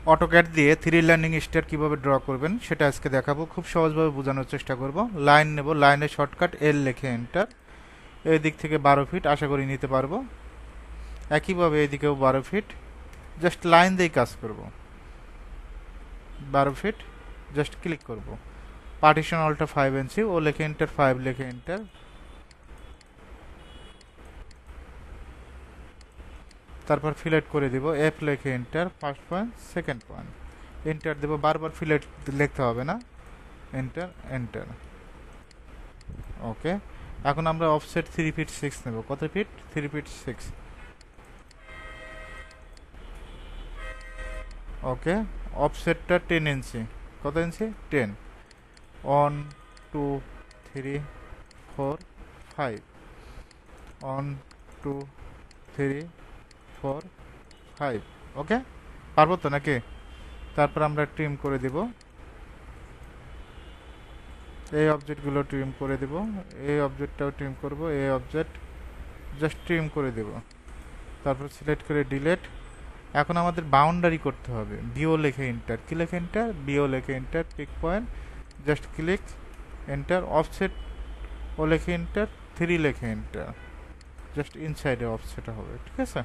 AutoCAD দিয়ে 3 learning star কিভাবে draw করবেন সেটা আজকে দেখাবো। খুব সহজভাবে বোঝানোর চেষ্টা করব। লাইন নেব, লাইনের শর্টকাট এল লিখে এন্টার। এই দিক থেকে 12 ফিট আশা করি নিতে পারবো। একইভাবে এদিকেও 12 ফিট, জাস্ট লাইন দিয়েই কাজ করব। 12 ফিট জাস্ট ক্লিক করব। পার্টিশন অল্টা 5 ইঞ্চি ও লিখে এন্টার, 5 লিখে এন্টার। তারপর ফিলেট করে দিব, এফ লিখে enter, first point second point enter দেব। বারবার ফিলেট লিখতে হবে না, এন্টার এন্টার। ওকে, এখন আমরা অফসেট 3 ফিট 6 নেব। কত ফিট? 3 ফিট 6। ওকে, অফসেটটা 10 ইঞ্চি। কত ইঞ্চি? 10। 1 2 3 4 5। 1 2 3 4 5। ওকে, পারবো তো নাকি? তারপর আমরা ট্রিম করে দিব, এই অবজেক্টগুলো ট্রিম করে দিব, এই অবজেক্টটাও ট্রিম করব, এই অবজেক্ট জাস্ট ট্রিম করে দেব। তারপর সিলেক্ট করে ডিলেট। এখন আমাদের বাউন্ডারি করতে হবে। বিও লেখে এন্টার, কি লেখে এন্টার? বিও লেখে enter, pick point just click enter. Offset ও লেখে এন্টার, 3 লেখে এন্টার, জাস্ট ইনসাইডে অফসেট হবে। ঠিক আছে।